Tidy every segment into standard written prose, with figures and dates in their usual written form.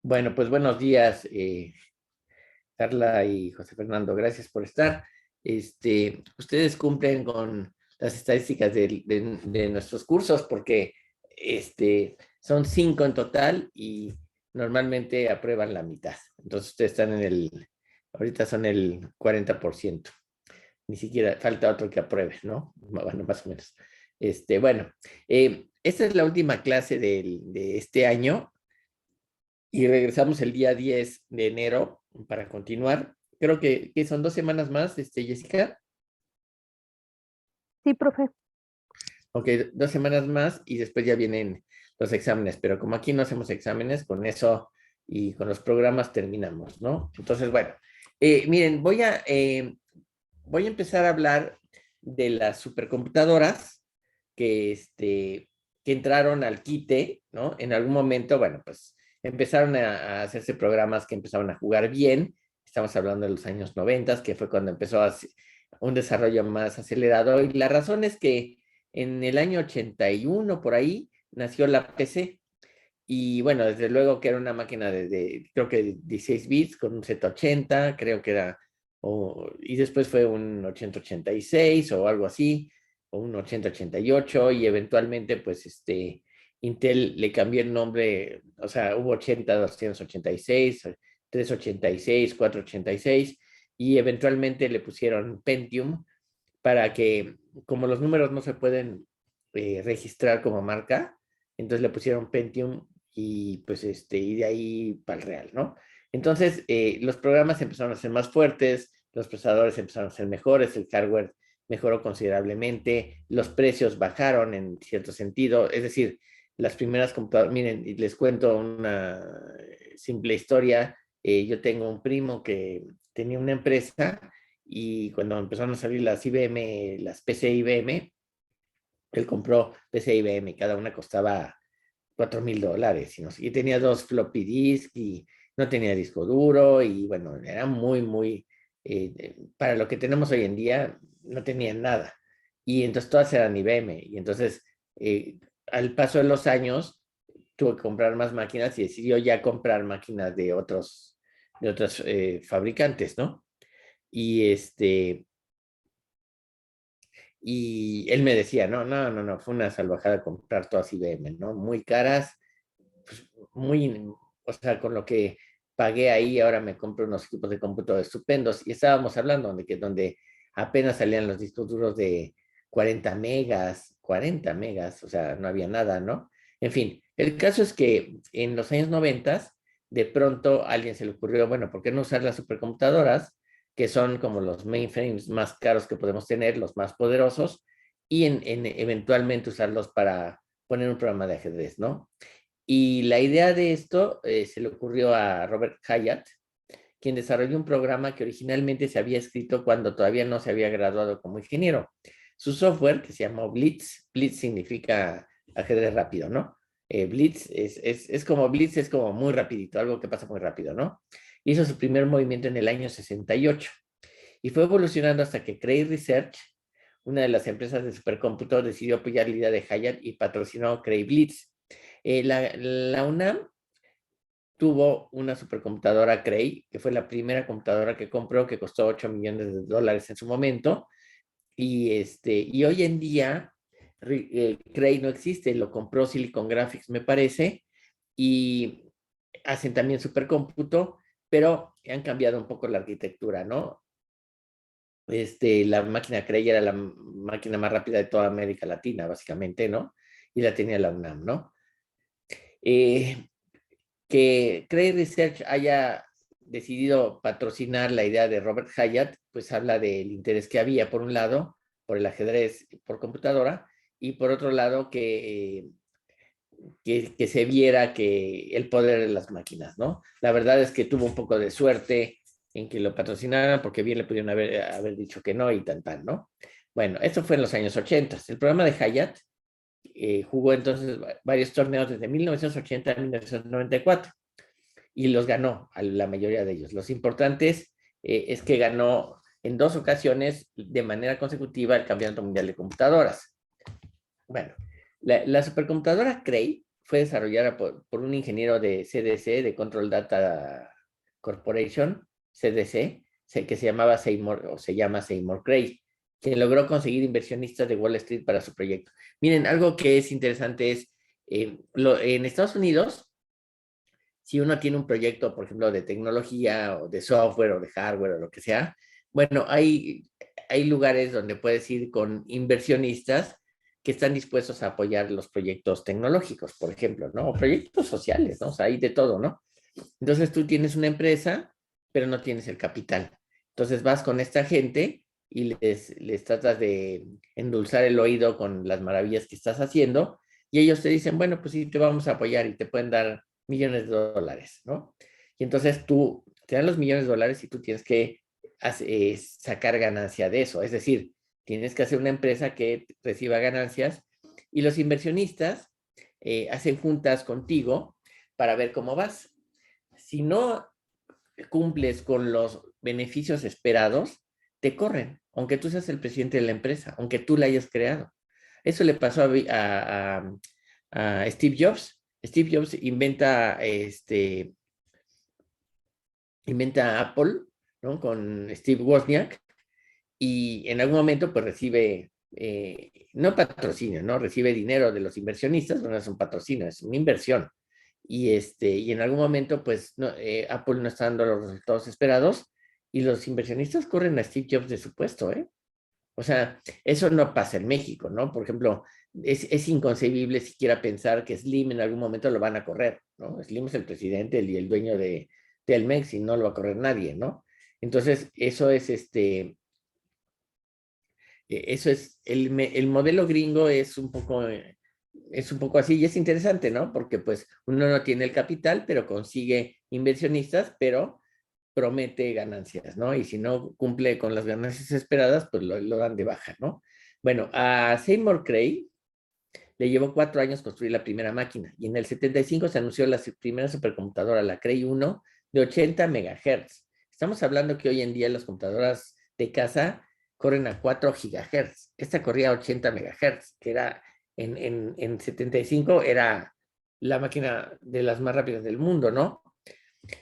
Bueno, pues buenos días, Carla y José Fernando. Gracias por estar. Ustedes cumplen con las estadísticas de nuestros cursos porque son 5 en total y normalmente aprueban la mitad. Entonces ustedes están ahorita son el 40%. Ni siquiera falta otro que apruebe, ¿no? Bueno, más o menos. Bueno, esta es la última clase de este año y regresamos el día 10 de enero para continuar. Creo que son 2 semanas más, Jessica. Sí, profe. Ok, 2 semanas más y después ya vienen los exámenes, pero como aquí no hacemos exámenes, con eso y con los programas terminamos, ¿no? Entonces, bueno, miren, voy a empezar a hablar de las supercomputadoras que entraron al quite, ¿no? En algún momento, bueno, pues empezaron a hacerse programas que empezaron a jugar bien. Estamos hablando de los años 90, que fue cuando empezó un desarrollo más acelerado. Y la razón es que en el año 81, por ahí, nació la PC. Y bueno, desde luego que era una máquina creo que 16 bits con un Z80, creo que era, y después fue un 8086 o algo así, o un 8088, y eventualmente pues Intel le cambió el nombre, o sea, hubo 80, 286, 386, 486, y eventualmente le pusieron Pentium para que, como los números no se pueden registrar como marca, entonces le pusieron Pentium y pues y de ahí para el real, ¿no? Entonces, los programas empezaron a ser más fuertes, los procesadores empezaron a ser mejores, el hardware mejoró considerablemente, los precios bajaron en cierto sentido, es decir, las primeras computadoras, miren, les cuento una simple historia. Yo tengo un primo que tenía una empresa y cuando empezaron a salir las IBM, las PC IBM, él compró PC IBM, cada una costaba $4,000 y, no sé, y tenía 2 floppy disk y no tenía disco duro y bueno, era para lo que tenemos hoy en día, no tenían nada. Y entonces todas eran IBM y entonces al paso de los años tuvo que comprar más máquinas y decidió ya comprar máquinas de otros fabricantes, ¿no? Y y él me decía, no, no, no, no, fue una salvajada comprar todas IBM, ¿no? Muy caras, pues muy, o sea, con lo que pagué ahí, ahora me compro unos equipos de cómputo estupendos. Y estábamos hablando donde apenas salían los discos duros de 40 megas, o sea, no había nada, ¿no? En fin, el caso es que en los años 90, de pronto a alguien se le ocurrió, bueno, ¿por qué no usar las supercomputadoras, que son como los mainframes más caros que podemos tener, los más poderosos, y eventualmente usarlos para poner un programa de ajedrez, ¿no? Y la idea de esto se le ocurrió a Robert Hyatt, quien desarrolló un programa que originalmente se había escrito cuando todavía no se había graduado como ingeniero. Su software, que se llamó Blitz, Blitz significa ajedrez rápido, ¿no? Blitz es como Blitz, es como muy rapidito, algo que pasa muy rápido, ¿no? Hizo su primer movimiento en el año 68 y fue evolucionando hasta que Cray Research, una de las empresas de supercómputo, decidió apoyar la idea de Hyatt y patrocinó Cray Blitz. La UNAM tuvo una supercomputadora Cray, que fue la primera computadora que compró, que costó $8 millones en su momento. Y hoy en día, Cray no existe, lo compró Silicon Graphics, me parece, y hacen también supercómputo, pero han cambiado un poco la arquitectura, ¿no? La máquina Cray era la máquina más rápida de toda América Latina, básicamente, ¿no? Y la tenía la UNAM, ¿no? Eh, que Cray Research haya decidido patrocinar la idea de Robert Hyatt, pues habla del interés que había, por un lado, por el ajedrez por computadora, y por otro lado, que se viera que el poder de las máquinas, ¿no? La verdad es que tuvo un poco de suerte en que lo patrocinaran, porque bien le pudieron haber dicho que no y tan, ¿no? Bueno, esto fue en los años 80. El programa de Hyatt jugó entonces varios torneos desde 1980 a 1994 y los ganó a la mayoría de ellos. Los importantes es que ganó en 2 ocasiones de manera consecutiva el Campeonato Mundial de Computadoras. Bueno, la supercomputadora Cray fue desarrollada por un ingeniero de CDC, de Control Data Corporation, CDC, que se llamaba Seymour, o se llama Seymour Cray, quien logró conseguir inversionistas de Wall Street para su proyecto. Miren, algo que es interesante es, en Estados Unidos, si uno tiene un proyecto, por ejemplo, de tecnología o de software o de hardware o lo que sea, bueno, hay lugares donde puedes ir con inversionistas que están dispuestos a apoyar los proyectos tecnológicos, por ejemplo, ¿no? O proyectos sociales, ¿no? O sea, hay de todo, ¿no? Entonces tú tienes una empresa, pero no tienes el capital. Entonces vas con esta gente y les tratas de endulzar el oído con las maravillas que estás haciendo y ellos te dicen, bueno, pues sí, te vamos a apoyar y te pueden dar millones de dólares, ¿no? Y entonces tú te dan los millones de dólares y tú tienes que sacar ganancia de eso. Es decir, tienes que hacer una empresa que reciba ganancias y los inversionistas hacen juntas contigo para ver cómo vas. Si no cumples con los beneficios esperados, te corren, aunque tú seas el presidente de la empresa, aunque tú la hayas creado. Eso le pasó a Steve Jobs. Steve Jobs inventa Apple, ¿no? Con Steve Wozniak, y en algún momento pues recibe, no patrocinio, ¿no? Recibe dinero de los inversionistas, no es un patrocinio, es una inversión. Y en algún momento pues no, Apple no está dando los resultados esperados y los inversionistas corren a Steve Jobs de su puesto, ¿eh? O sea, eso no pasa en México, ¿no? Por ejemplo, es inconcebible siquiera pensar que Slim en algún momento lo van a correr, ¿no? Slim es el presidente y el dueño de Telmex y no lo va a correr nadie, ¿no? Entonces, eso es, el modelo gringo es un poco así y es interesante, ¿no? Porque pues uno no tiene el capital, pero consigue inversionistas, pero promete ganancias, ¿no? Y si no cumple con las ganancias esperadas, pues lo dan de baja, ¿no? Bueno, a Seymour Cray le llevó 4 años construir la primera máquina y en el 75 se anunció la primera supercomputadora, la Cray 1, de 80 megahertz. Estamos hablando que hoy en día las computadoras de casa corren a 4 gigahertz. Esta corría a 80 megahertz, que era en 75 era la máquina de las más rápidas del mundo, ¿no?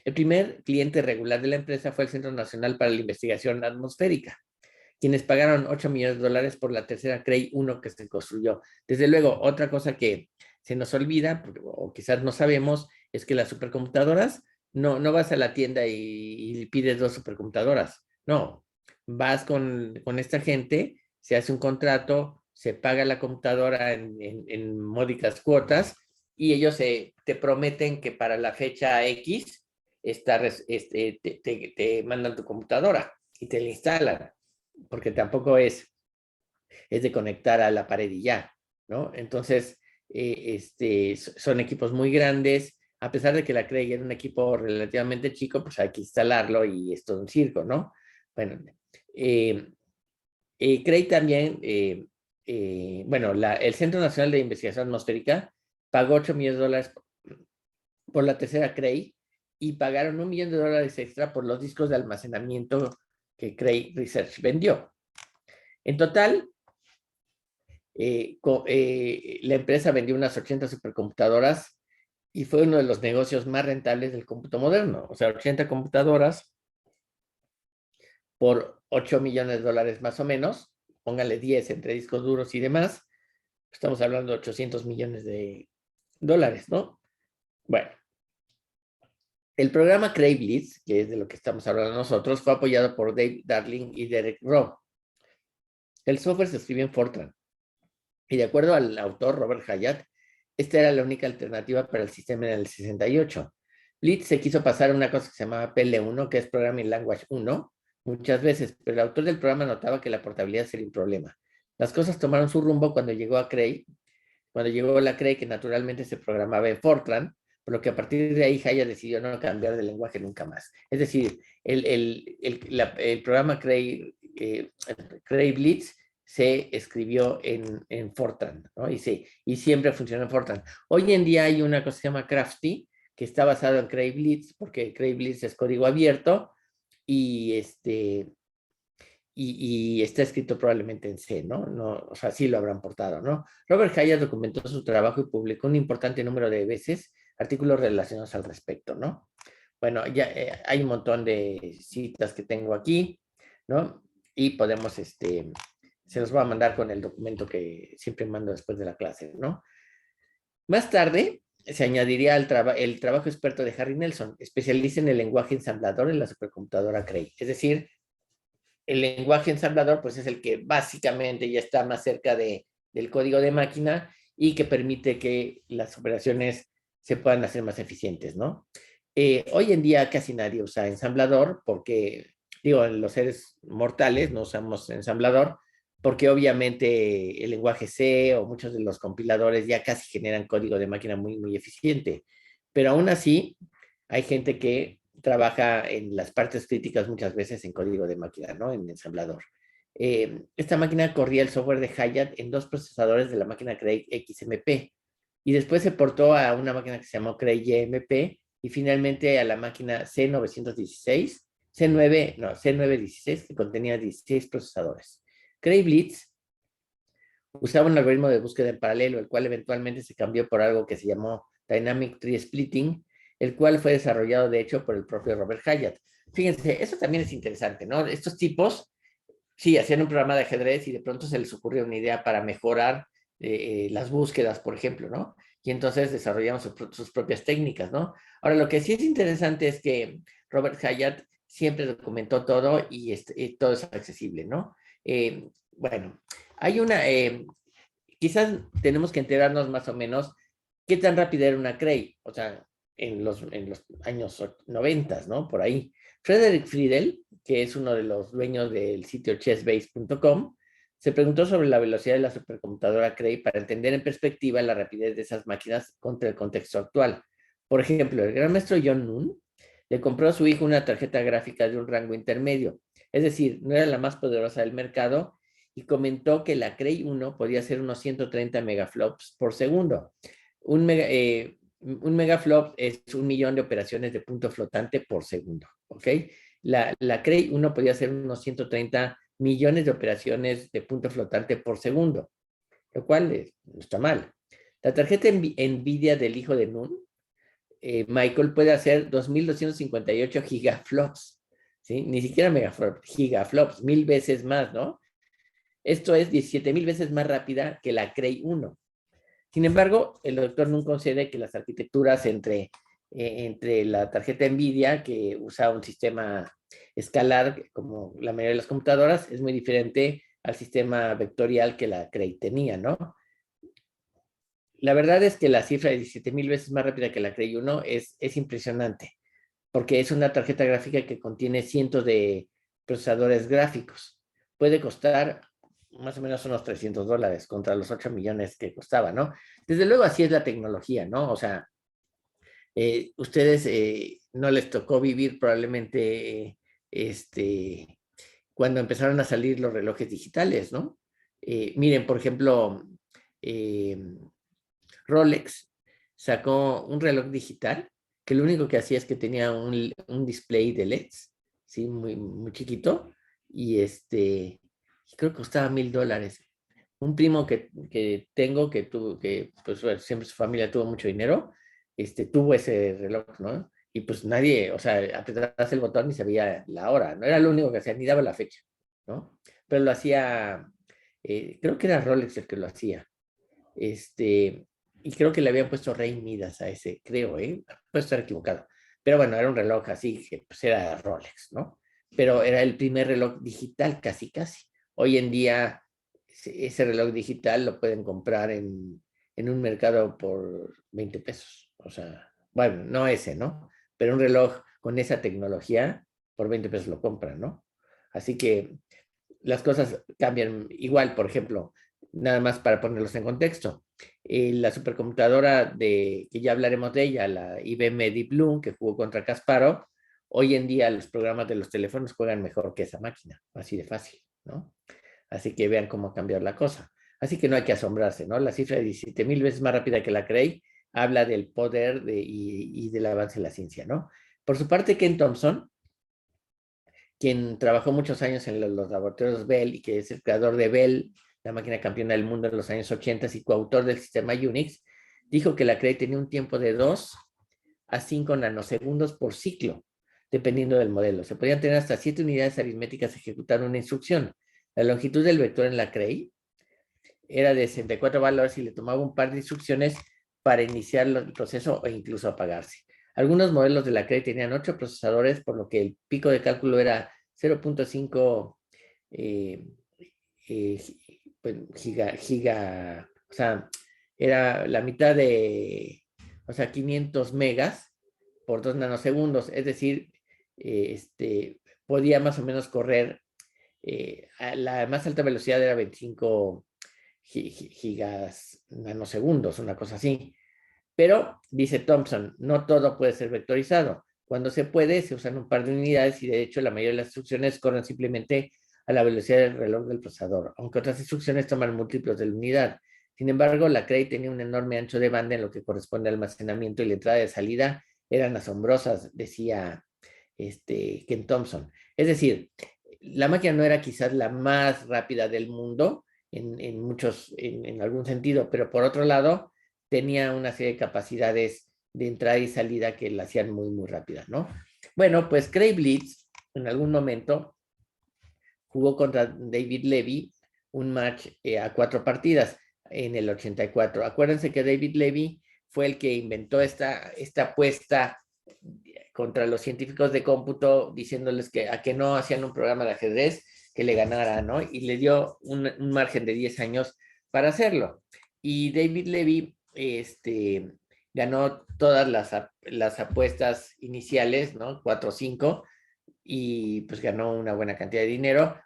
El primer cliente regular de la empresa fue el Centro Nacional para la Investigación Atmosférica, quienes pagaron 8 millones de dólares por la tercera Cray 1 que se construyó. Desde luego, otra cosa que se nos olvida, o quizás no sabemos, es que las supercomputadoras, no vas a la tienda y pides 2 supercomputadoras. No, vas con esta gente, se hace un contrato, se paga la computadora en módicas cuotas y ellos te prometen que para la fecha X te mandan tu computadora y te la instalan, porque tampoco es de conectar a la pared y ya, ¿no? Entonces, son equipos muy grandes, a pesar de que la Cray era un equipo relativamente chico, pues hay que instalarlo y es todo un circo, ¿no? Bueno, eh, Cray también, bueno, el Centro Nacional de Investigación Atmosférica pagó 8 millones de dólares por la tercera Cray y pagaron 1 millón de dólares extra por los discos de almacenamiento que Cray Research vendió. En total, la empresa vendió unas 80 supercomputadoras y fue uno de los negocios más rentables del cómputo moderno. O sea, 80 computadoras por 8 millones de dólares más o menos, póngale 10 entre discos duros y demás, estamos hablando de 800 millones de dólares, ¿no? Bueno, el programa Cray Blitz, que es de lo que estamos hablando nosotros, fue apoyado por Dave Darling y Derek Robb. El software se escribe en Fortran y de acuerdo al autor Robert Hyatt, esta era la única alternativa para el sistema en el 68. Blitz se quiso pasar a una cosa que se llamaba PL1, que es Programming Language 1, muchas veces, pero el autor del programa notaba que la portabilidad sería un problema. Las cosas tomaron su rumbo cuando llegó la Cray, que naturalmente se programaba en Fortran, por lo que a partir de ahí Hyatt decidió no cambiar de lenguaje nunca más. Es decir, el programa Cray Blitz se escribió en Fortran, ¿no? Y siempre funcionó en Fortran. Hoy en día hay una cosa que se llama Crafty, que está basado en Cray Blitz, porque Cray Blitz es código abierto, y y está escrito probablemente en C, ¿no? No, o sea, sí lo habrán portado, ¿no? Robert Hyatt documentó su trabajo y publicó un importante número de veces artículos relacionados al respecto, ¿no? Bueno, ya hay un montón de citas que tengo aquí, ¿no? Y podemos, se los voy a mandar con el documento que siempre mando después de la clase, ¿no? Más tarde se añadiría el trabajo experto de Harry Nelson, especialista en el lenguaje ensamblador en la supercomputadora Cray. Es decir, el lenguaje ensamblador pues es el que básicamente ya está más cerca del código de máquina y que permite que las operaciones se puedan hacer más eficientes, ¿no? Hoy en día casi nadie usa ensamblador porque, digo, los seres mortales no usamos ensamblador porque obviamente el lenguaje C o muchos de los compiladores ya casi generan código de máquina muy, muy eficiente. Pero aún así, hay gente que trabaja en las partes críticas muchas veces en código de máquina, ¿no? En ensamblador. Esta máquina corría el software de Hyatt en dos procesadores de la máquina Cray XMP y después se portó a una máquina que se llamó Cray YMP y finalmente a la máquina C916, C9, no, C916 que contenía 16 procesadores. Cray Blitz usaba un algoritmo de búsqueda en paralelo, el cual eventualmente se cambió por algo que se llamó Dynamic Tree Splitting, el cual fue desarrollado de hecho por el propio Robert Hyatt. Fíjense, eso también es interesante, ¿no? Estos tipos, sí, hacían un programa de ajedrez y de pronto se les ocurrió una idea para mejorar las búsquedas, por ejemplo, ¿no? Y entonces desarrollaron sus propias técnicas, ¿no? Ahora, lo que sí es interesante es que Robert Hyatt siempre documentó todo y todo es accesible, ¿no? Bueno, hay quizás tenemos que enterarnos más o menos qué tan rápida era una Cray, o sea, en los años 90, ¿no? Por ahí. Frederick Friedel, que es uno de los dueños del sitio chessbase.com, se preguntó sobre la velocidad de la supercomputadora Cray para entender en perspectiva la rapidez de esas máquinas contra el contexto actual. Por ejemplo, el gran maestro John Noon le compró a su hijo una tarjeta gráfica de un rango intermedio, es decir, no era la más poderosa del mercado, y comentó que la Cray 1 podía hacer unos 130 megaflops por segundo. Un megaflop es 1 millón de operaciones de punto flotante por segundo, ¿ok? La Cray 1 podía hacer unos 130 millones de operaciones de punto flotante por segundo, lo cual no está mal. La tarjeta NVIDIA del hijo de Noon, Michael, puede hacer 2.258 gigaflops, ¿sí? Ni siquiera megaflops, gigaflops, 1000 veces más, ¿no? Esto es 17,000 veces más rápida que la Cray 1. Sin embargo, el doctor Nun concede que las arquitecturas entre la tarjeta NVIDIA, que usa un sistema escalar como la mayoría de las computadoras, es muy diferente al sistema vectorial que la Cray tenía, ¿no? La verdad es que la cifra de 17,000 veces más rápida que la Cray 1 es impresionante, porque es una tarjeta gráfica que contiene cientos de procesadores gráficos. Puede costar más o menos unos $300 contra los 8 millones que costaba, ¿no? Desde luego así es la tecnología, ¿no? O sea, ustedes no les tocó vivir probablemente cuando empezaron a salir los relojes digitales, ¿no? Miren, por ejemplo, eh, Rolex sacó un reloj digital que lo único que hacía es que tenía un display de LEDs, ¿sí? Muy, muy chiquito, y creo que costaba $1,000. Un primo que tengo, que pues bueno, siempre su familia tuvo mucho dinero, tuvo ese reloj, ¿no? Y pues nadie, o sea, apretabas el botón y sabía la hora, no era lo único que hacía, ni daba la fecha, ¿no? Pero lo hacía, creo que era Rolex el que lo hacía, y creo que le habían puesto Rey Midas a ese, creo, puedo estar equivocado. Pero bueno, era un reloj así que pues era Rolex, ¿no? Pero era el primer reloj digital, casi, casi. Hoy en día, ese reloj digital lo pueden comprar en un mercado por 20 pesos. O sea, bueno, no ese, ¿no? Pero un reloj con esa tecnología, por 20 pesos lo compran, ¿no? Así que las cosas cambian igual, por ejemplo, nada más para ponerlos en contexto. La supercomputadora que ya hablaremos de ella, la IBM Deep Blue, que jugó contra Kasparov, hoy en día los programas de los teléfonos juegan mejor que esa máquina, así de fácil, ¿no? Así que vean cómo ha cambiado la cosa. Así que no hay que asombrarse, ¿no? La cifra de 17,000 veces más rápida que la Cray habla del poder y del avance de la ciencia, ¿no? Por su parte, Ken Thompson quien trabajó muchos años en los laboratorios Bell y que es el creador de Bell, la máquina campeona del mundo en los años 80 y coautor del sistema Unix, dijo que la Cray tenía un tiempo de 2 a 5 nanosegundos por ciclo, dependiendo del modelo. Se podían tener hasta 7 unidades aritméticas ejecutando una instrucción. La longitud del vector en la Cray era de 64 valores y le tomaba un par de instrucciones para iniciar el proceso o incluso apagarse. Algunos modelos de la Cray tenían 8 procesadores, por lo que el pico de cálculo era 0.5 o sea, era la mitad de, o sea, 500 megas por 2 nanosegundos, es decir, podía más o menos correr, a la más alta velocidad era 25 gigas nanosegundos, una cosa así. Pero, dice Thompson, no todo puede ser vectorizado. Cuando se puede, se usan un par de unidades y de hecho la mayoría de las instrucciones corren simplemente a la velocidad del reloj del procesador, aunque otras instrucciones toman múltiplos de la unidad. Sin embargo, la Cray tenía un enorme ancho de banda en lo que corresponde al almacenamiento y la entrada y salida eran asombrosas, decía Ken Thompson. Es decir, la máquina no era quizás la más rápida del mundo en algún sentido, pero por otro lado, tenía una serie de capacidades de entrada y salida que la hacían muy, muy rápida, ¿no? Bueno, pues Cray Blitz en algún momento jugó contra David Levy un match a 4 partidas en el 84. Acuérdense que David Levy fue el que inventó esta apuesta contra los científicos de cómputo, diciéndoles que a que no hacían un programa de ajedrez que le ganara, ¿no? Y le dio un margen de 10 años para hacerlo. Y David Levy ganó todas las apuestas iniciales, ¿no? 4 o 5, y pues ganó una buena cantidad de dinero.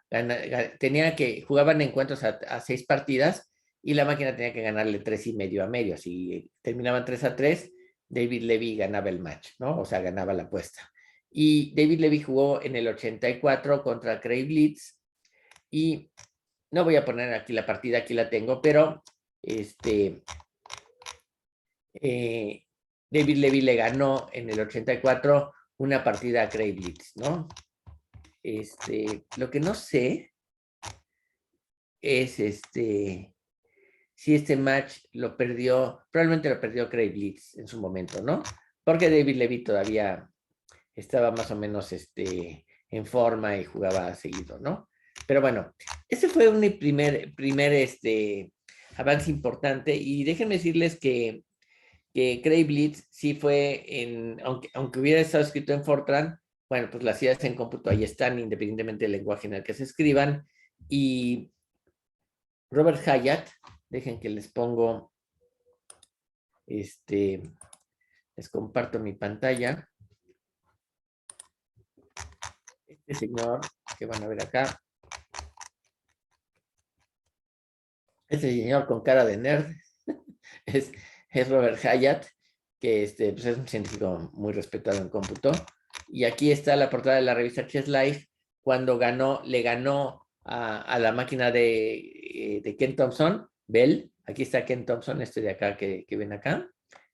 Jugaban encuentros a 6 partidas y la máquina tenía que ganarle 3,5 a medio. Si terminaban 3-3, David Levy ganaba el match, ¿no? O sea, ganaba la apuesta. Y David Levy jugó en el 84 contra Cray Blitz y no voy a poner aquí la partida, aquí la tengo, pero David Levy le ganó en el 84 una partida a Cray Blitz, ¿no? Lo que no sé es si este match lo perdió, probablemente lo perdió Cray Blitz en su momento, ¿no? Porque David Levy todavía estaba más o menos en forma y jugaba seguido, ¿no? Pero bueno, ese fue un primer avance importante y déjenme decirles que Cray Blitz sí fue aunque hubiera estado escrito en Fortran, bueno, pues las ideas en cómputo ahí están, independientemente del lenguaje en el que se escriban. Y Robert Hyatt, dejen que les pongo, les comparto mi pantalla. Este señor que van a ver acá, este señor con cara de nerd, es, es Robert Hyatt, que pues es un científico muy respetado en cómputo. Y aquí está la portada de la revista Chess Life, cuando le ganó a la máquina de Ken Thompson, Bell. Aquí está Ken Thompson, este de acá que ven acá.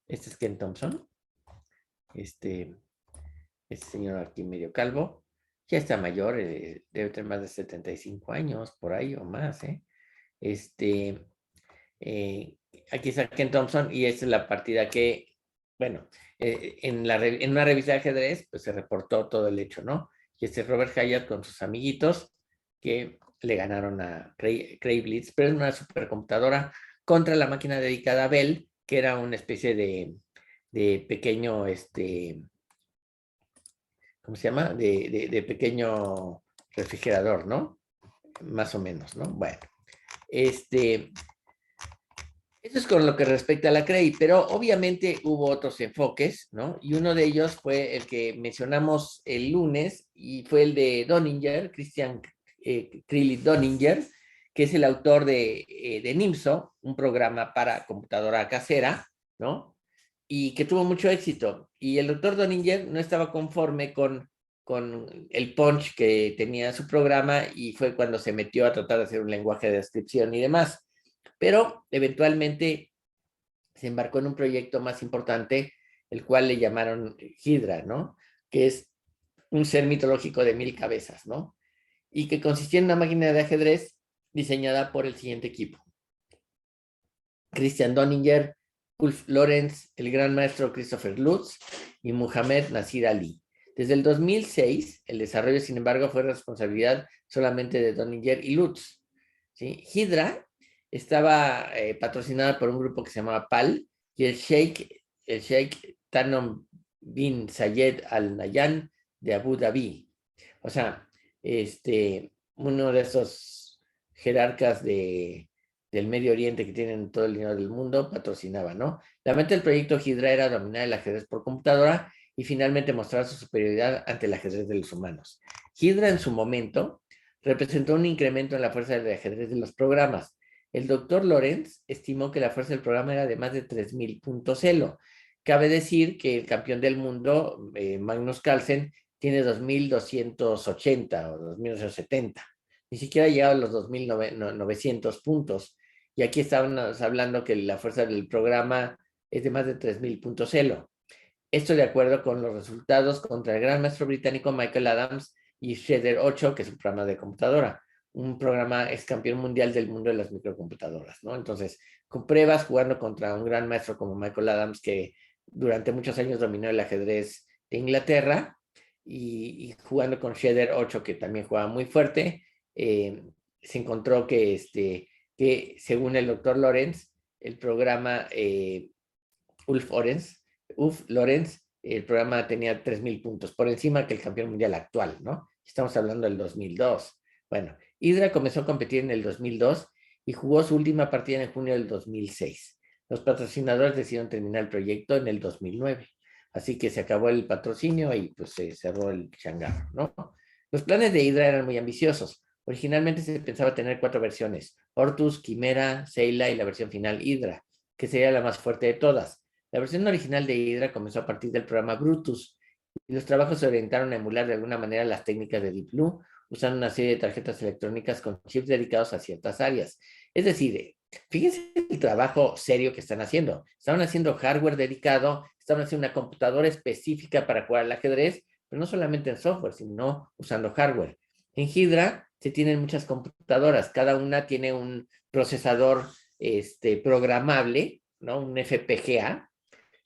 Este es Ken Thompson. Este señor aquí medio calvo. Ya está mayor, debe tener más de 75 años, por ahí o más, ¿eh? Eh, Aquí está Ken Thompson y esta es la partida que, bueno, en una revista de ajedrez, pues se reportó todo el hecho, ¿no? Y este es Robert Hyatt con sus amiguitos que le ganaron a Cray Blitz, pero es una supercomputadora contra la máquina dedicada a Bell, que era una especie de pequeño, ¿cómo se llama? De pequeño refrigerador, ¿no? Más o menos, ¿no? Bueno, eso es con lo que respecta a la Cray, pero obviamente hubo otros enfoques, ¿no? Y uno de ellos fue el que mencionamos el lunes y fue el de Donninger, Christian Krillit Donninger, que es el autor de NIMSO, un programa para computadora casera, ¿no? Y que tuvo mucho éxito. Y el doctor Donninger no estaba conforme con el punch que tenía su programa y fue cuando se metió a tratar de hacer un lenguaje de descripción y demás. Pero eventualmente se embarcó en un proyecto más importante, el cual le llamaron Hydra, ¿no? Que es un ser mitológico de 1000 cabezas, ¿no? Y que consistía en una máquina de ajedrez diseñada por el siguiente equipo: Christian Donninger, Ulf Lorenz, el gran maestro Christopher Lutz y Muhammad Nasir Ali. Desde el 2006, el desarrollo, sin embargo, fue responsabilidad solamente de Donninger y Lutz, ¿sí? Hydra estaba patrocinada por un grupo que se llamaba PAL y el Sheikh Tanom bin Zayed Al Nahyan de Abu Dhabi. O sea, uno de esos jerarcas del Medio Oriente que tienen todo el dinero del mundo, patrocinaba, ¿no? La meta del proyecto Hydra era dominar el ajedrez por computadora y finalmente mostrar su superioridad ante el ajedrez de los humanos. Hydra en su momento representó un incremento en la fuerza del ajedrez de los programas. El doctor Lorenz estimó que la fuerza del programa era de más de 3000 puntos Elo. Cabe decir que el campeón del mundo, Magnus Carlsen, tiene 2280 o 2270. Ni siquiera ha llegado a los 2900 puntos. Y aquí estábamos hablando que la fuerza del programa es de más de 3000 puntos Elo. Esto de acuerdo con los resultados contra el gran maestro británico Michael Adams y Shredder 8, que es un programa de computadora. Un programa ex campeón mundial del mundo de las microcomputadoras, ¿no? Entonces, con pruebas, jugando contra un gran maestro como Michael Adams, que durante muchos años dominó el ajedrez de Inglaterra, y jugando con Shredder 8, que también jugaba muy fuerte, se encontró que según el doctor Lorenz, el programa Ulf Lorenz, el programa tenía 3000 puntos, por encima que el campeón mundial actual, ¿no? Estamos hablando del 2002. Bueno, Hydra comenzó a competir en el 2002 y jugó su última partida en junio del 2006. Los patrocinadores decidieron terminar el proyecto en el 2009. Así que se acabó el patrocinio y pues se cerró el changarro, ¿no? Los planes de Hydra eran muy ambiciosos. Originalmente se pensaba tener 4 versiones: Ortus, Quimera, Seila y la versión final Hydra, que sería la más fuerte de todas. La versión original de Hydra comenzó a partir del programa Brutus, y los trabajos se orientaron a emular de alguna manera las técnicas de Deep Blue, usando una serie de tarjetas electrónicas con chips dedicados a ciertas áreas. Es decir, fíjense el trabajo serio que están haciendo. Estaban haciendo hardware dedicado, estaban haciendo una computadora específica para jugar al ajedrez, pero no solamente en software, sino usando hardware. En Hydra se tienen muchas computadoras, cada una tiene un procesador programable, ¿no? Un FPGA,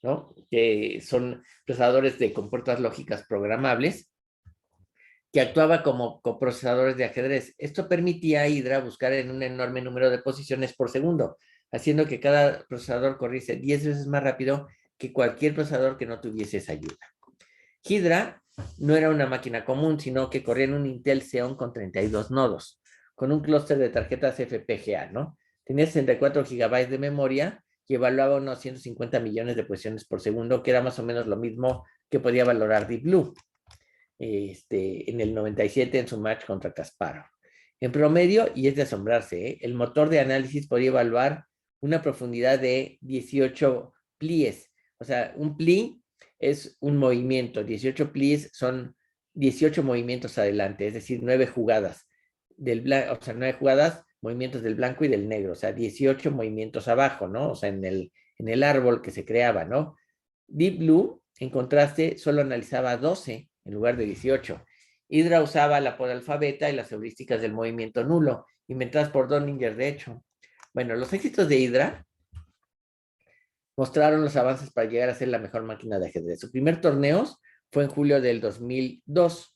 ¿no? Que son procesadores de compuertas lógicas programables, que actuaba como coprocesadores de ajedrez. Esto permitía a Hydra buscar en un enorme número de posiciones por segundo, haciendo que cada procesador corriese 10 veces más rápido que cualquier procesador que no tuviese esa ayuda. Hydra no era una máquina común, sino que corría en un Intel Xeon con 32 nodos, con un clúster de tarjetas FPGA, ¿no? Tenía 64 GB de memoria y evaluaba unos 150 millones de posiciones por segundo, que era más o menos lo mismo que podía valorar Deep Blue en el 97 en su match contra Kasparov. En promedio, y es de asombrarse, el motor de análisis podía evaluar una profundidad de 18 plies. O sea, un pli es un movimiento, 18 plies son 18 movimientos adelante, es decir, 9 jugadas. O sea, 9 jugadas, movimientos del blanco y del negro, o sea, 18 movimientos abajo, ¿no? O sea, en el árbol que se creaba, ¿no? Deep Blue, en contraste, solo analizaba 12 en lugar de 18. Hydra usaba la podalfabeta y las heurísticas del movimiento nulo, inventadas por Donninger, de hecho. Bueno, los éxitos de Hydra mostraron los avances para llegar a ser la mejor máquina de ajedrez. Su primer torneo fue en julio del 2002,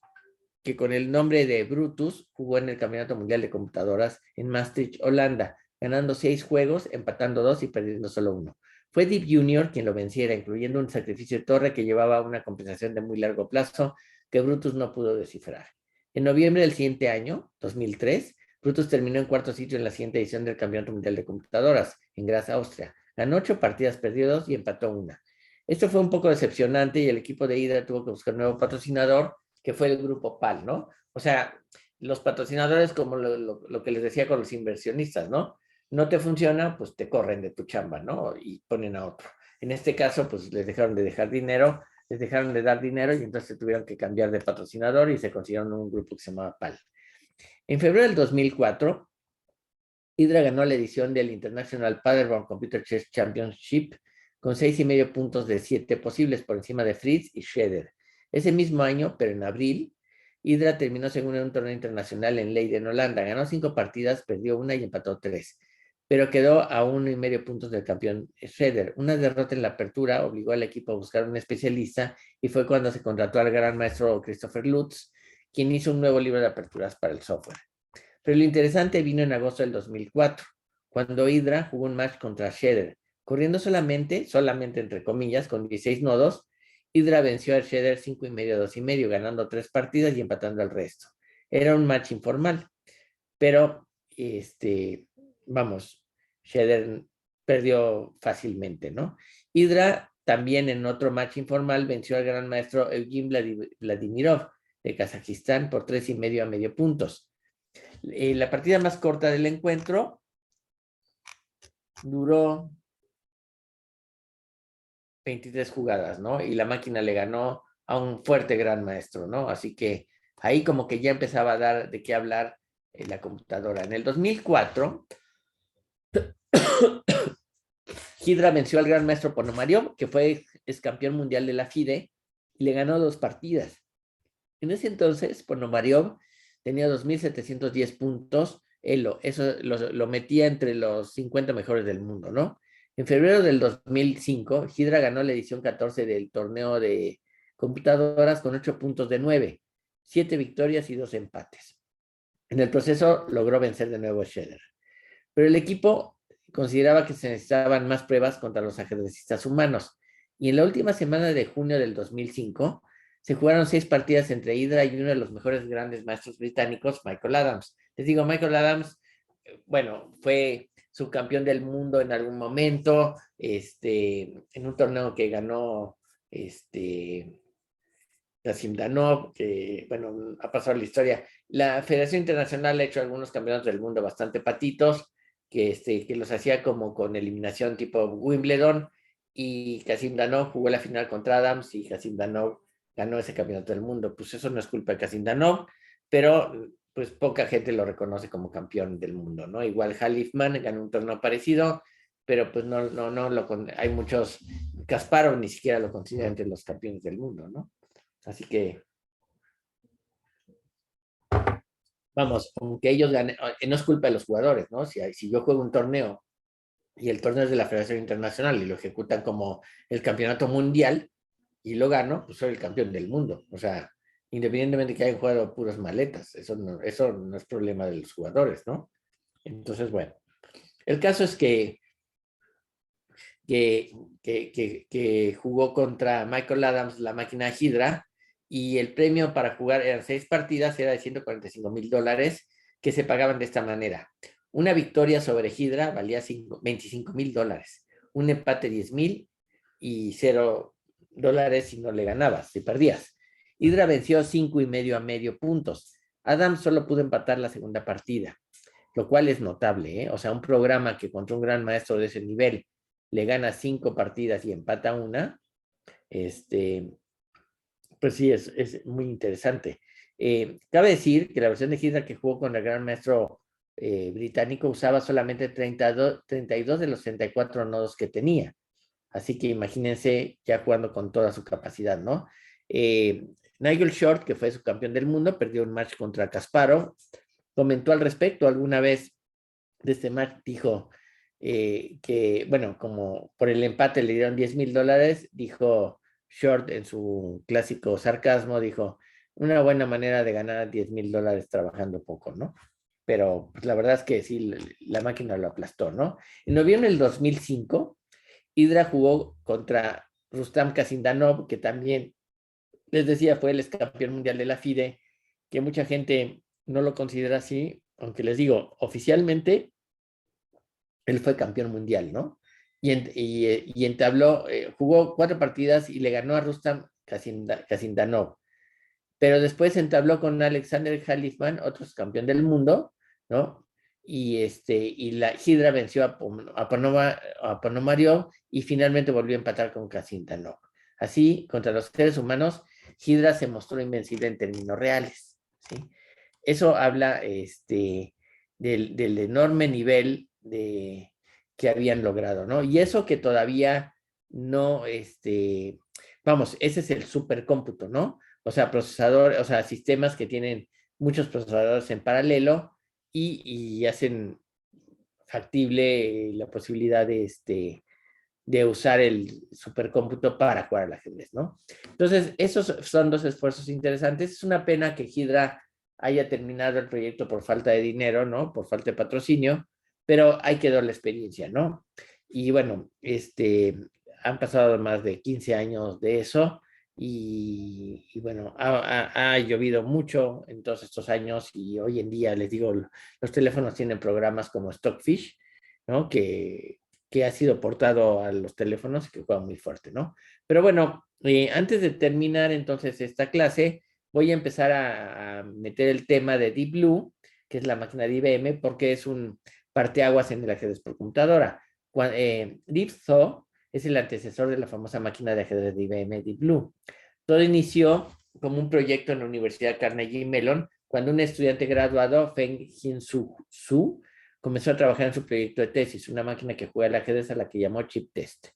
que con el nombre de Brutus jugó en el Campeonato Mundial de Computadoras en Maastricht, Holanda, ganando 6 juegos, empatando 2 y perdiendo solo 1. Fue Deep Junior quien lo venciera, incluyendo un sacrificio de torre que llevaba una compensación de muy largo plazo que Brutus no pudo descifrar. En noviembre del siguiente año, 2003, Brutus terminó en cuarto sitio en la siguiente edición del Campeonato Mundial de Computadoras, en Graz, Austria. Ganó 8 partidas, perdió 2 y empató 1. Esto fue un poco decepcionante y el equipo de Hydra tuvo que buscar un nuevo patrocinador, que fue el grupo PAL, ¿no? O sea, los patrocinadores, como lo que les decía con los inversionistas, ¿no? No te funciona, pues te corren de tu chamba, ¿no? Y ponen a otro. En este caso, pues les dejaron de dejar dinero, les dejaron de dar dinero y entonces tuvieron que cambiar de patrocinador y se consiguieron un grupo que se llamaba PAL. En febrero del 2004, Hydra ganó la edición del International Paderborn Computer Chess Championship con 6,5 puntos de 7 posibles por encima de Fritz y Schroeder. Ese mismo año, pero en abril, Hydra terminó segundo en un torneo internacional en Leiden, Holanda. Ganó 5 partidas, perdió una y empató 3, pero quedó a 1,5 puntos del campeón Shredder. Una derrota en la apertura obligó al equipo a buscar un especialista y fue cuando se contrató al gran maestro Christopher Lutz, quien hizo un nuevo libro de aperturas para el software. Pero lo interesante vino en agosto del 2004, cuando Hydra jugó un match contra Shredder. Corriendo solamente entre comillas, con 16 nodos, Hydra venció a Shredder 5,5, 2,5, ganando 3 partidas y empatando el resto. Era un match informal, pero vamos, Shredder perdió fácilmente, ¿no? Hydra también en otro match informal venció al gran maestro Evgeny Vladimirov de Kazajistán por 3,5 a medio puntos. La partida más corta del encuentro duró 23 jugadas, ¿no? Y la máquina le ganó a un fuerte gran maestro, ¿no? Así que ahí como que ya empezaba a dar de qué hablar la computadora. En el 2004, Hydra venció al gran maestro Ponomariov, que fue campeón mundial de la FIDE, y le ganó 2 partidas. En ese entonces, Ponomariov tenía 2,710 puntos. Eso lo metía entre los 50 mejores del mundo, ¿no? En febrero del 2005, Hydra ganó la edición 14 del torneo de computadoras con 8 puntos de 9, 7 victorias y 2 empates. En el proceso logró vencer de nuevo a Shredder. Pero el equipo consideraba que se necesitaban más pruebas contra los ajedrecistas humanos. Y en la última semana de junio del 2005, se jugaron 6 partidas entre Hydra y uno de los mejores grandes maestros británicos, Michael Adams. Les digo, Michael Adams, bueno, fue subcampeón del mundo en algún momento, en un torneo que ganó Kasim Danov, que, bueno, ha pasado la historia. La Federación Internacional ha hecho algunos campeonatos del mundo bastante patitos, que los hacía como con eliminación tipo Wimbledon, y Kasim Danov jugó la final contra Adams y Kasim Danov ganó ese campeonato del mundo. Pues eso no es culpa de Kasim Danov, pero pues poca gente lo reconoce como campeón del mundo, ¿no? Igual Halifman ganó un torneo parecido, pero pues hay muchos, Kasparov ni siquiera lo considera entre los campeones del mundo, ¿no? Así que, vamos, aunque ellos ganen, no es culpa de los jugadores, ¿no? Si yo juego un torneo y el torneo es de la Federación Internacional y lo ejecutan como el campeonato mundial y lo gano, pues soy el campeón del mundo. O sea, independientemente de que hayan jugado puras maletas, eso no es problema de los jugadores, ¿no? Entonces, bueno, el caso es que jugó contra Michael Adams, la máquina Hydra, y el premio para jugar eran 6 partidas, era de $145,000 que se pagaban de esta manera. Una victoria sobre Hydra valía $25,000, un empate 10,000 y $0 si no le ganabas, si perdías. Hydra venció 5,5 a medio puntos. Adams solo pudo empatar la segunda partida, lo cual es notable, ¿eh? O sea, un programa que contra un gran maestro de ese nivel le gana 5 partidas y empata una, pues sí, es muy interesante. Cabe decir que la versión de Hydra que jugó con el gran maestro británico usaba solamente 32 de los 34 nodos que tenía. Así que imagínense ya jugando con toda su capacidad, ¿no? Nigel Short, que fue su campeón del mundo, perdió un match contra Kasparov. Comentó al respecto alguna vez de este match, dijo que, bueno, como por el empate le dieron $10,000, dijo Short en su clásico sarcasmo, dijo, una buena manera de ganar $10,000 trabajando poco, ¿no? Pero pues, la verdad es que sí, la máquina lo aplastó, ¿no? En noviembre del 2005, Hydra jugó contra Rustam Kasindanov, que también, les decía, fue el ex campeón mundial de la FIDE, que mucha gente no lo considera así, aunque les digo, oficialmente él fue campeón mundial, ¿no? Y entabló, jugó 4 partidas y le ganó a Rustam Kasindanov. Pero después entabló con Alexander Halifman, otro campeón del mundo, ¿no? Y la Hydra venció a Ponomariov y finalmente volvió a empatar con Kasindanov. Así, contra los seres humanos, Hydra se mostró invencible en términos reales, ¿sí? Eso habla del enorme nivel que habían logrado, ¿no? Y eso que todavía no, vamos, ese es el supercómputo, ¿no? O sea, procesador, o sea, sistemas que tienen muchos procesadores en paralelo y hacen factible la posibilidad de usar el supercómputo para jugar al ajedrez, ¿no? Entonces, esos son dos esfuerzos interesantes. Es una pena que Hydra haya terminado el proyecto por falta de dinero, ¿no? Por falta de patrocinio, pero ahí quedó la experiencia, ¿no? Y bueno, han pasado más de 15 años de eso y bueno, ha llovido mucho en todos estos años y hoy en día, les digo, los teléfonos tienen programas como Stockfish, ¿no? Que ha sido portado a los teléfonos y que juega muy fuerte, ¿no? Pero bueno, antes de terminar entonces esta clase, voy a empezar a meter el tema de Deep Blue, que es la máquina de IBM, porque es un parteaguas en el ajedrez por computadora. Deep Thought es el antecesor de la famosa máquina de ajedrez de IBM, Deep Blue. Todo inició como un proyecto en la Universidad Carnegie Mellon, cuando un estudiante graduado, Feng Jinsu Su, comenzó a trabajar en su proyecto de tesis, una máquina que juega al ajedrez a la que llamó Chip Test.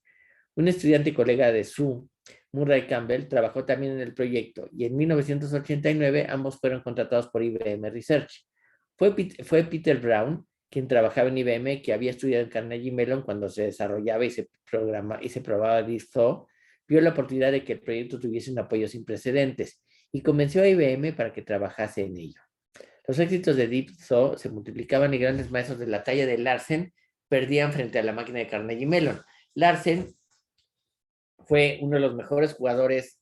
Un estudiante y colega de Su, Murray Campbell, trabajó también en el proyecto y en 1989 ambos fueron contratados por IBM Research. Fue Peter Brown, quien trabajaba en IBM, que había estudiado en Carnegie Mellon cuando se desarrollaba y se probaba DISO, vio la oportunidad de que el proyecto tuviese un apoyo sin precedentes y convenció a IBM para que trabajase en ello. Los éxitos de Deep Thought se multiplicaban y grandes maestros de la talla de Larsen perdían frente a la máquina de Carnegie Mellon. Larsen fue uno de los mejores jugadores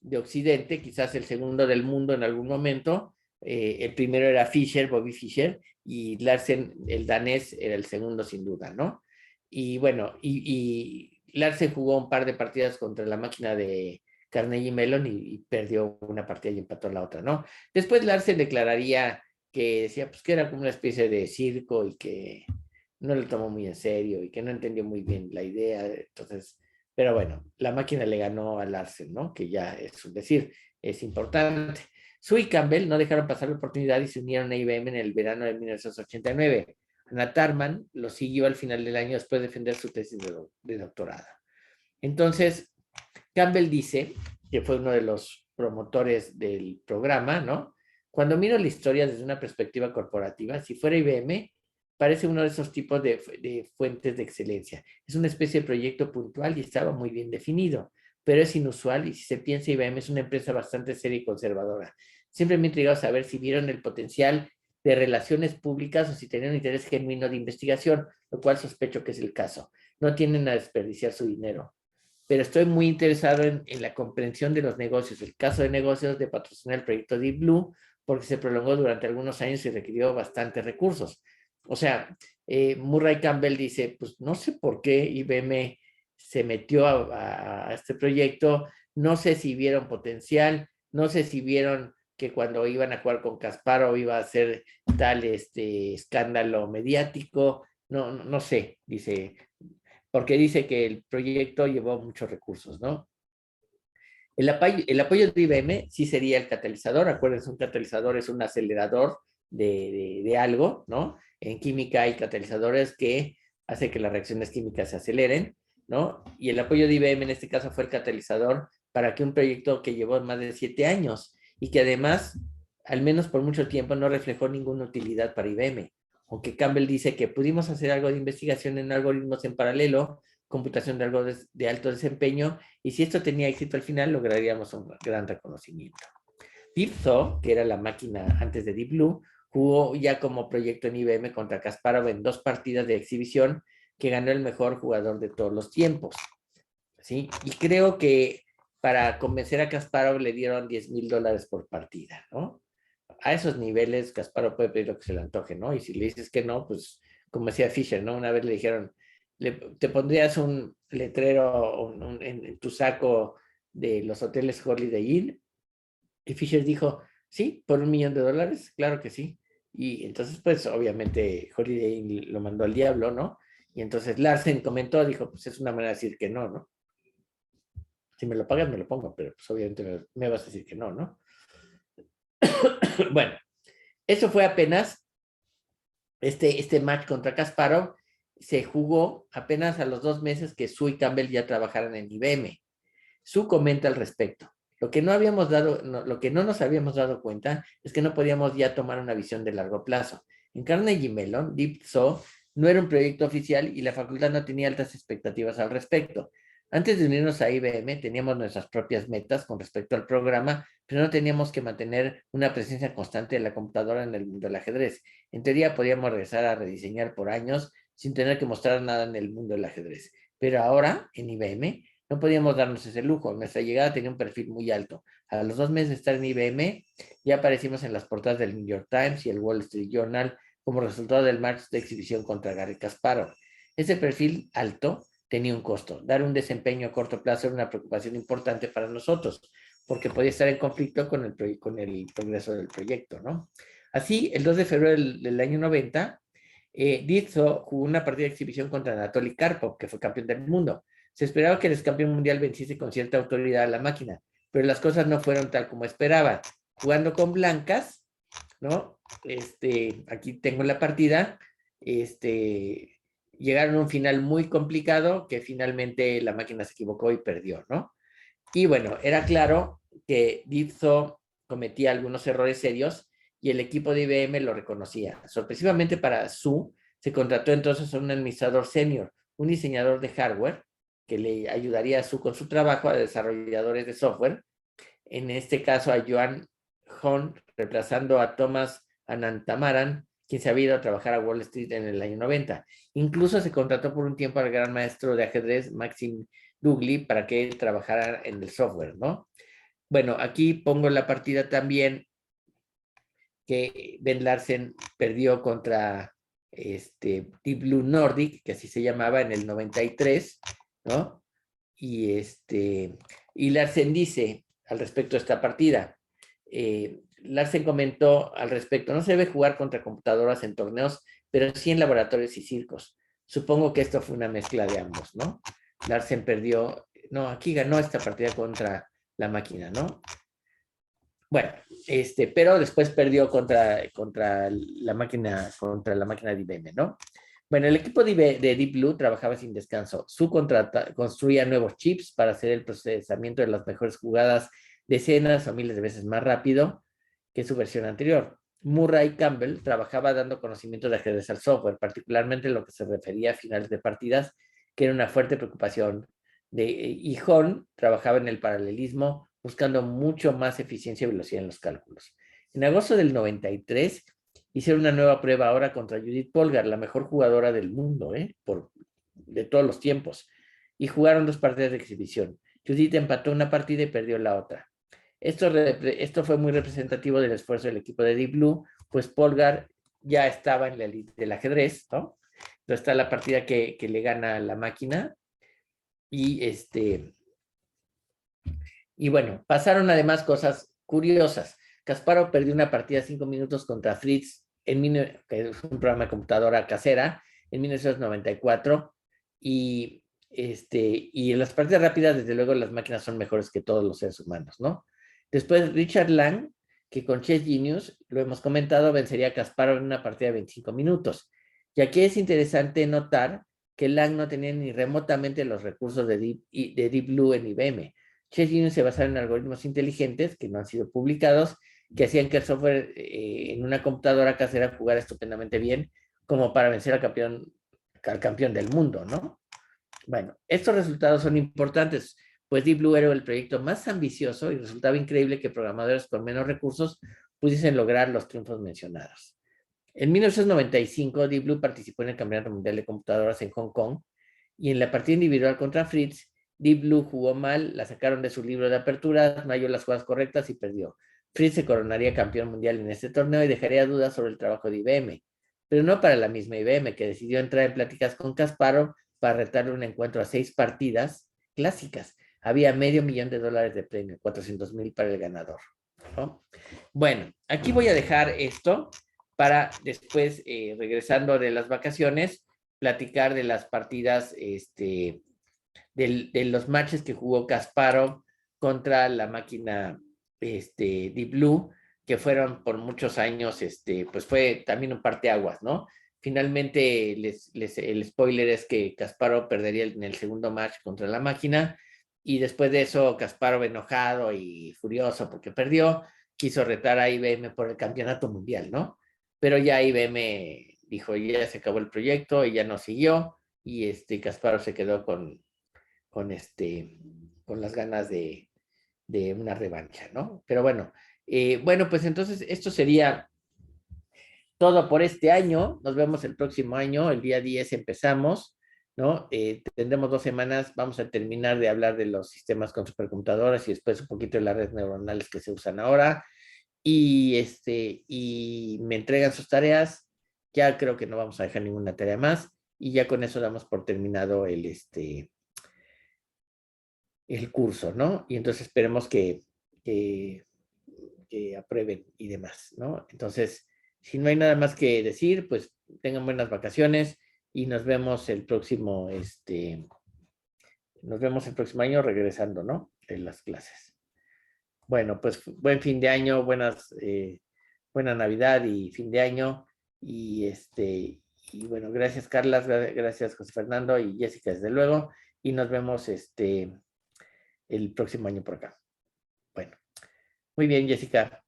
de Occidente, quizás el segundo del mundo en algún momento. El primero era Fischer, Bobby Fischer, y Larsen, el danés, era el segundo sin duda, ¿no? Y bueno, y Larsen jugó un par de partidas contra la máquina de Carnegie Mellon y perdió una partida y empató la otra, ¿no? Después Larsen declararía que decía pues que era como una especie de circo y que no lo tomó muy en serio y que no entendió muy bien la idea. Entonces, pero bueno, la máquina le ganó al Larsen, ¿no? Que ya es un decir, es importante. Sue y Campbell no dejaron pasar la oportunidad y se unieron a IBM en el verano de 1989. Anna Tarman lo siguió al final del año después de defender su tesis de doctorado. Entonces, Campbell dice, que fue uno de los promotores del programa, ¿no? Cuando miro la historia desde una perspectiva corporativa, si fuera IBM, parece uno de esos tipos de fuentes de excelencia. Es una especie de proyecto puntual y estaba muy bien definido, pero es inusual y si se piensa IBM es una empresa bastante seria y conservadora. Siempre me ha intrigado saber si vieron el potencial de relaciones públicas o si tenían un interés genuino de investigación, lo cual sospecho que es el caso. No tienen a desperdiciar su dinero, pero estoy muy interesado en la comprensión de los negocios, el caso de negocios de patrocinar el proyecto Deep Blue, porque se prolongó durante algunos años y requirió bastantes recursos. O sea, Murray Campbell dice, pues no sé por qué IBM se metió a este proyecto, no sé si vieron potencial, no sé si vieron que cuando iban a jugar con Kasparov iba a ser tal escándalo mediático, no sé, dice, porque dice que el proyecto llevó muchos recursos, ¿no? El apoyo de IBM sí sería el catalizador. Acuérdense, un catalizador es un acelerador de algo, ¿no? En química hay catalizadores que hacen que las reacciones químicas se aceleren, ¿no? Y el apoyo de IBM en este caso fue el catalizador para que un proyecto que llevó más de 7 años y que además, al menos por mucho tiempo, no reflejó ninguna utilidad para IBM. Aunque Campbell dice que pudimos hacer algo de investigación en algoritmos en paralelo, computación de algo de alto desempeño, y si esto tenía éxito al final, lograríamos un gran reconocimiento. Deep Thought, que era la máquina antes de Deep Blue, jugó ya como proyecto en IBM contra Kasparov en 2 partidas de exhibición que ganó el mejor jugador de todos los tiempos. ¿Sí? Y creo que para convencer a Kasparov le dieron $10,000 por partida, ¿no? A esos niveles, Kasparov puede pedir lo que se le antoje, ¿no? Y si le dices que no, pues como decía Fischer, ¿no? Una vez le dijeron, te pondrías un letrero en tu saco de los hoteles Holiday Inn. Y Fisher dijo, sí, por $1,000,000, claro que sí. Y entonces, pues, obviamente, Holiday Inn lo mandó al diablo, ¿no? Y entonces Larsen comentó, dijo, pues es una manera de decir que no, ¿no? Si me lo pagas, me lo pongo, pero pues obviamente me vas a decir que no, ¿no? Bueno, eso fue apenas este match contra Kasparov. Se jugó apenas a los 2 meses que Sue y Campbell ya trabajaran en IBM. Su comenta al respecto. Lo que lo que no nos habíamos dado cuenta es que no podíamos ya tomar una visión de largo plazo. En Carnegie Mellon, DeepSo no era un proyecto oficial y la facultad no tenía altas expectativas al respecto. Antes de unirnos a IBM, teníamos nuestras propias metas con respecto al programa, pero no teníamos que mantener una presencia constante de la computadora en el mundo del ajedrez. En teoría, podíamos regresar a rediseñar por años sin tener que mostrar nada en el mundo del ajedrez. Pero ahora, en IBM, no podíamos darnos ese lujo. Nuestra llegada tenía un perfil muy alto. A los 2 meses de estar en IBM, ya aparecimos en las portadas del New York Times y el Wall Street Journal como resultado del match de exhibición contra Garry Kasparov. Ese perfil alto tenía un costo. Dar un desempeño a corto plazo era una preocupación importante para nosotros, porque podía estar en conflicto con el progreso del proyecto, ¿no? Así, el 2 de febrero del año 90, Ditzo jugó una partida de exhibición contra Anatoly Karpov, que fue campeón del mundo. Se esperaba que el ex campeón mundial venciese con cierta autoridad a la máquina, pero las cosas no fueron tal como esperaba. Jugando con blancas, ¿no? Aquí tengo la partida, llegaron a un final muy complicado que finalmente la máquina se equivocó y perdió, ¿no? Y bueno, era claro que Ditzo cometía algunos errores serios y el equipo de IBM lo reconocía. Sorpresivamente para Su, se contrató entonces a un administrador senior, un diseñador de hardware que le ayudaría a Su con su trabajo a desarrolladores de software, en este caso a Joan Hon, reemplazando a Thomas Anantamaran, quien se había ido a trabajar a Wall Street en el año 90. Incluso se contrató por un tiempo al gran maestro de ajedrez Maxim Dugli para que él trabajara en el software, ¿no? Bueno, aquí pongo la partida también que Ben Larsen perdió contra Deep Blue Nordic, que así se llamaba, en el 93, ¿no? Y Larsen dice al respecto de esta partida, Larsen comentó al respecto, no se debe jugar contra computadoras en torneos, pero sí en laboratorios y circos. Supongo que esto fue una mezcla de ambos, ¿no? Larsen perdió, no, aquí ganó esta partida contra la máquina, ¿no? Bueno, pero después perdió contra la máquina de IBM, ¿no? Bueno, el equipo de Deep Blue trabajaba sin descanso. Construía nuevos chips para hacer el procesamiento de las mejores jugadas decenas o miles de veces más rápido que su versión anterior. Murray Campbell trabajaba dando conocimiento de ajedrez al software, particularmente en lo que se refería a finales de partidas, que era una fuerte preocupación. Y Horn trabajaba en el paralelismo, buscando mucho más eficiencia y velocidad en los cálculos. En agosto del 93, hicieron una nueva prueba ahora contra Judith Polgar, la mejor jugadora del mundo, de todos los tiempos. Y jugaron 2 partidas de exhibición. Judith empató una partida y perdió la otra. Esto fue muy representativo del esfuerzo del equipo de Deep Blue, pues Polgar ya estaba en la elite del ajedrez, ¿no? Entonces está la partida que le gana a la máquina. Y bueno, pasaron además cosas curiosas. Kasparov perdió una partida de 5 minutos contra Fritz, que es un programa de computadora casera, en 1994. Y en las partidas rápidas, desde luego, las máquinas son mejores que todos los seres humanos, ¿no? Después, Richard Lang, que con Chess Genius, lo hemos comentado, vencería a Kasparov en una partida de 25 minutos. Y aquí es interesante notar que Lang no tenía ni remotamente los recursos de Deep Blue en IBM. Chess Genius se basaba en algoritmos inteligentes que no han sido publicados, que hacían que el software en una computadora casera jugara estupendamente bien, como para vencer al campeón del mundo, ¿no? Bueno, estos resultados son importantes, pues Deep Blue era el proyecto más ambicioso y resultaba increíble que programadores con menos recursos pudiesen lograr los triunfos mencionados. En 1995, Deep Blue participó en el Campeonato Mundial de Computadoras en Hong Kong y en la partida individual contra Fritz, Deep Blue jugó mal, la sacaron de su libro de aperturas, no halló las jugadas correctas y perdió. Fritz se coronaría campeón mundial en este torneo y dejaría dudas sobre el trabajo de IBM, pero no para la misma IBM, que decidió entrar en pláticas con Kasparov para retarle un encuentro a 6 partidas clásicas. Había $500,000 de premio, 400,000 para el ganador, ¿no? Bueno, aquí voy a dejar esto para después, regresando de las vacaciones, platicar de las partidas, de los matches que jugó Kasparov contra la máquina Deep Blue, que fueron por muchos años, pues fue también un parteaguas, ¿no? Finalmente, el spoiler es que Kasparov perdería en el segundo match contra la máquina, y después de eso Kasparov, enojado y furioso porque perdió, quiso retar a IBM por el campeonato mundial, ¿no? Pero ya IBM dijo, ya se acabó el proyecto y ya no siguió, y Kasparov se quedó con, con las ganas de una revancha, ¿no? Pero bueno, bueno, pues entonces esto sería todo por este año. Nos vemos el próximo año, el día 10 empezamos, ¿no? Tendremos 2 semanas, vamos a terminar de hablar de los sistemas con supercomputadoras y después un poquito de las redes neuronales que se usan ahora. Y me entregan sus tareas. Ya creo que no vamos a dejar ninguna tarea más y ya con eso damos por terminado el curso, ¿no? Y entonces esperemos que, que aprueben y demás, ¿no? Entonces, si no hay nada más que decir, pues tengan buenas vacaciones y nos vemos el próximo año regresando, ¿no? En las clases. Bueno, pues buen fin de año, buena Navidad y fin de año. Y y bueno, gracias Carla, gracias José Fernando y Jessica, desde luego. Y nos vemos el próximo año por acá. Bueno, muy bien, Jessica.